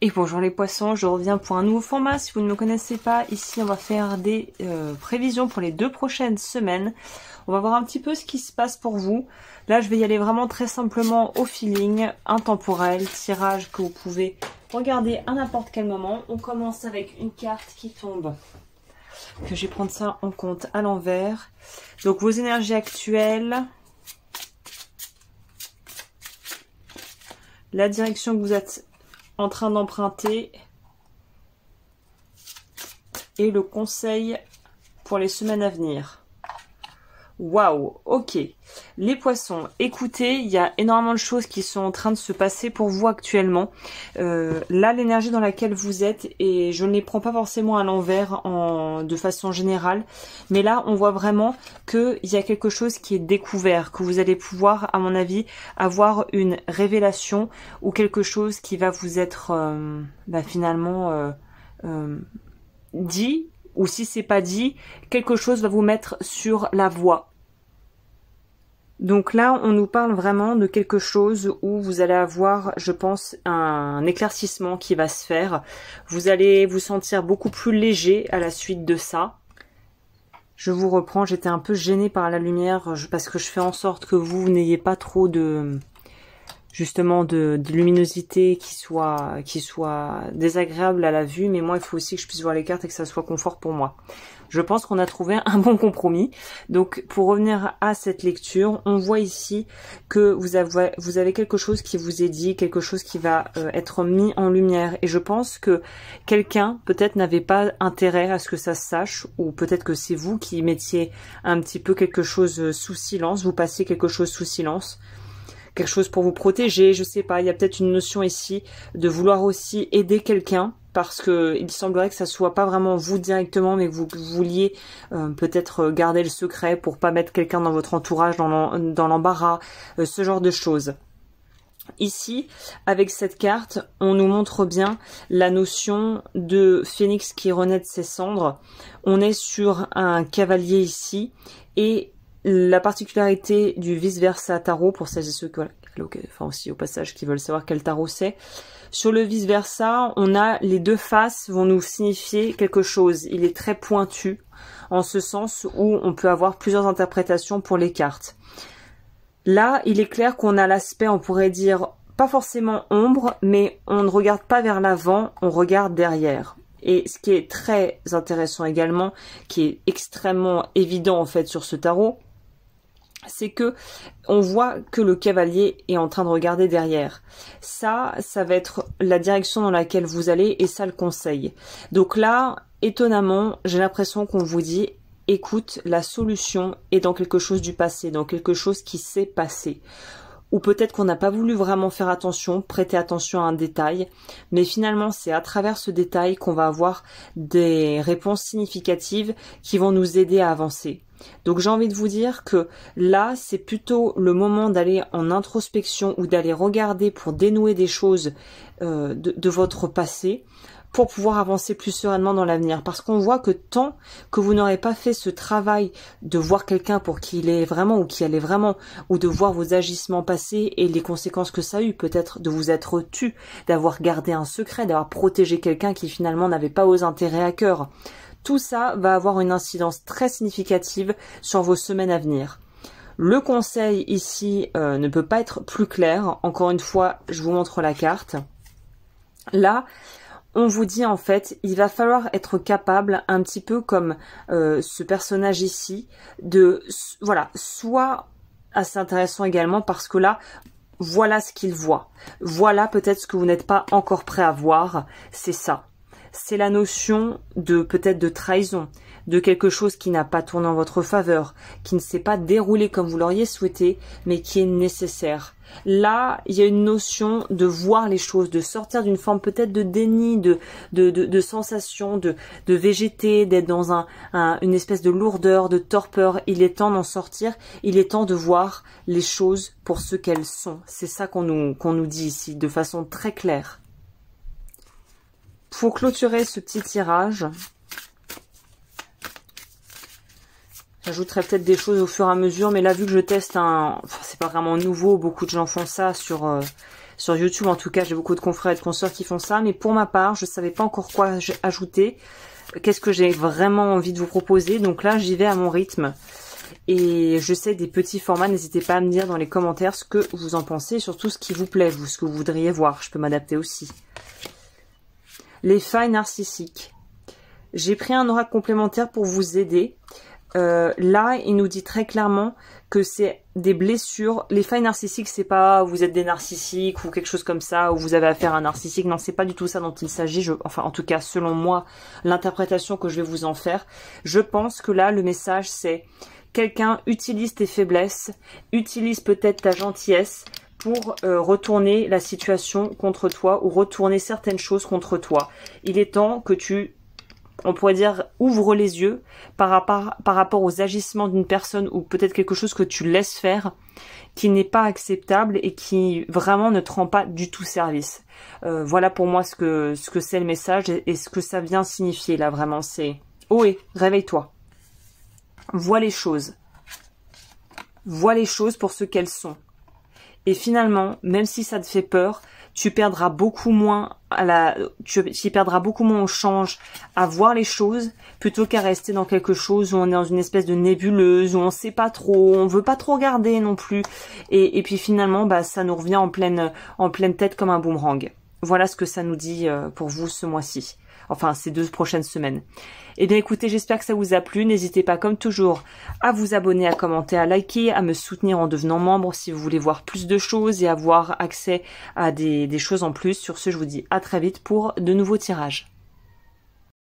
Et bonjour les poissons, je reviens pour un nouveau format. Si vous ne me connaissez pas, ici on va faire des prévisions pour les 2 prochaines semaines. On va voir un petit peu ce qui se passe pour vous. Là je vais y aller vraiment très simplement au feeling, intemporel, tirage que vous pouvez regarder à n'importe quel moment. On commence avec une carte qui tombe, que je vais prendre ça en compte à l'envers. Donc vos énergies actuelles, la direction que vous êtes en train d'emprunter et le conseil pour les semaines à venir. Waouh, ok. Les poissons, écoutez, il y a énormément de choses qui sont en train de se passer pour vous actuellement. Là, l'énergie dans laquelle vous êtes, et je ne les prends pas forcément à l'envers de façon générale, mais là, on voit vraiment qu'il y a quelque chose qui est découvert, que vous allez pouvoir, à mon avis, avoir une révélation ou quelque chose qui va vous être finalement dit, ou si c'est pas dit, quelque chose va vous mettre sur la voie. Donc là, on nous parle vraiment de quelque chose où vous allez avoir, je pense, un éclaircissement qui va se faire. Vous allez vous sentir beaucoup plus léger à la suite de ça. Je vous reprends, j'étais un peu gênée par la lumière parce que je fais en sorte que vous n'ayez pas trop de luminosité qui soit désagréable à la vue, mais moi il faut aussi que je puisse voir les cartes et que ça soit confort pour moi. Je pense qu'on a trouvé un bon compromis. Donc pour revenir à cette lecture, on voit ici que vous avez quelque chose qui vous est dit, quelque chose qui va être mis en lumière, et je pense que quelqu'un peut-être n'avait pas intérêt à ce que ça se sache, ou peut-être que c'est vous qui mettiez un petit peu quelque chose sous silence, vous passiez quelque chose sous silence. Quelque chose pour vous protéger, je sais pas, il y a peut-être une notion ici de vouloir aussi aider quelqu'un, parce que il semblerait que ça soit pas vraiment vous directement, mais que vous vouliez peut-être garder le secret pour pas mettre quelqu'un dans votre entourage dans l'embarras, ce genre de choses. Ici, avec cette carte, on nous montre bien la notion de phénix qui renaît de ses cendres. On est sur un cavalier ici, et la particularité du vice-versa tarot, pour celles et ceux enfin aussi au passage qui veulent savoir quel tarot c'est, sur le vice-versa, on a les deux faces vont nous signifier quelque chose. Il est très pointu, en ce sens où on peut avoir plusieurs interprétations pour les cartes. Là, il est clair qu'on a l'aspect, on pourrait dire, pas forcément ombre, mais on ne regarde pas vers l'avant, on regarde derrière. Et ce qui est très intéressant également, qui est extrêmement évident en fait sur ce tarot, c'est que on voit que le cavalier est en train de regarder derrière. Ça va être la direction dans laquelle vous allez, et ça le conseil. Donc là, étonnamment, j'ai l'impression qu'on vous dit, écoute, la solution est dans quelque chose du passé, dans quelque chose qui s'est passé. Ou peut-être qu'on n'a pas voulu vraiment faire attention, prêter attention à un détail, mais finalement c'est à travers ce détail qu'on va avoir des réponses significatives qui vont nous aider à avancer. Donc j'ai envie de vous dire que là c'est plutôt le moment d'aller en introspection ou d'aller regarder pour dénouer des choses de votre passé, pour pouvoir avancer plus sereinement dans l'avenir. Parce qu'on voit que tant que vous n'aurez pas fait ce travail de voir quelqu'un pour qui il est vraiment ou qui elle est vraiment, ou de voir vos agissements passés et les conséquences que ça a eu, peut-être de vous être tu, d'avoir gardé un secret, d'avoir protégé quelqu'un qui finalement n'avait pas vos intérêts à cœur. Tout ça va avoir une incidence très significative sur vos semaines à venir. Le conseil ici ne peut pas être plus clair. Encore une fois, je vous montre la carte. Là, on vous dit en fait, il va falloir être capable, un petit peu comme ce personnage ici, de, voilà, soit assez intéressant également parce que là, voilà ce qu'il voit. Voilà peut-être ce que vous n'êtes pas encore prêt à voir, c'est ça. C'est la notion de peut-être de trahison, de quelque chose qui n'a pas tourné en votre faveur, qui ne s'est pas déroulé comme vous l'auriez souhaité, mais qui est nécessaire. Là, il y a une notion de voir les choses, de sortir d'une forme peut-être de déni, de sensation, de végéter, d'être dans une espèce de lourdeur, de torpeur. Il est temps d'en sortir, il est temps de voir les choses pour ce qu'elles sont. C'est ça qu'on nous dit ici, de façon très claire. Pour clôturer ce petit tirage, J'ajouterai peut-être des choses au fur et à mesure, mais là, vu que je teste enfin, c'est pas vraiment nouveau, beaucoup de gens font ça sur YouTube. En tout cas, j'ai beaucoup de confrères et de consoeurs qui font ça, mais pour ma part, je savais pas encore quoi ajouter. Qu'est-ce que j'ai vraiment envie de vous proposer? Donc là, j'y vais à mon rythme. Et je sais des petits formats, n'hésitez pas à me dire dans les commentaires ce que vous en pensez, surtout ce qui vous plaît, ce que vous voudriez voir. Je peux m'adapter aussi. Les failles narcissiques. J'ai pris un oracle complémentaire pour vous aider. Là, il nous dit très clairement que c'est des blessures. Les failles narcissiques, c'est pas vous êtes des narcissiques ou quelque chose comme ça, ou vous avez affaire à un narcissique. Non, c'est pas du tout ça dont il s'agit. Enfin, en tout cas, selon moi, l'interprétation que je vais vous en faire. Je pense que là, le message, c'est quelqu'un utilise tes faiblesses, utilise peut-être ta gentillesse pour retourner la situation contre toi ou retourner certaines choses contre toi. Il est temps que tu, on pourrait dire, ouvre les yeux par rapport aux agissements d'une personne ou peut-être quelque chose que tu laisses faire qui n'est pas acceptable et qui vraiment ne te rend pas du tout service. Voilà pour moi ce que c'est le message et ce que ça vient signifier là vraiment. C'est ohé, réveille-toi. Vois les choses. Vois les choses pour ce qu'elles sont. Et finalement, même si ça te fait peur, tu perdras beaucoup moins tu perdras beaucoup moins au change à voir les choses plutôt qu'à rester dans quelque chose où on est dans une espèce de nébuleuse, où on sait pas trop, on veut pas trop regarder non plus. Et puis finalement, bah, ça nous revient en pleine tête comme un boomerang. Voilà ce que ça nous dit pour vous ce mois-ci. Enfin, ces 2 prochaines semaines. Eh bien, écoutez, j'espère que ça vous a plu. N'hésitez pas, comme toujours, à vous abonner, à commenter, à liker, à me soutenir en devenant membre si vous voulez voir plus de choses et avoir accès à des choses en plus. Sur ce, je vous dis à très vite pour de nouveaux tirages.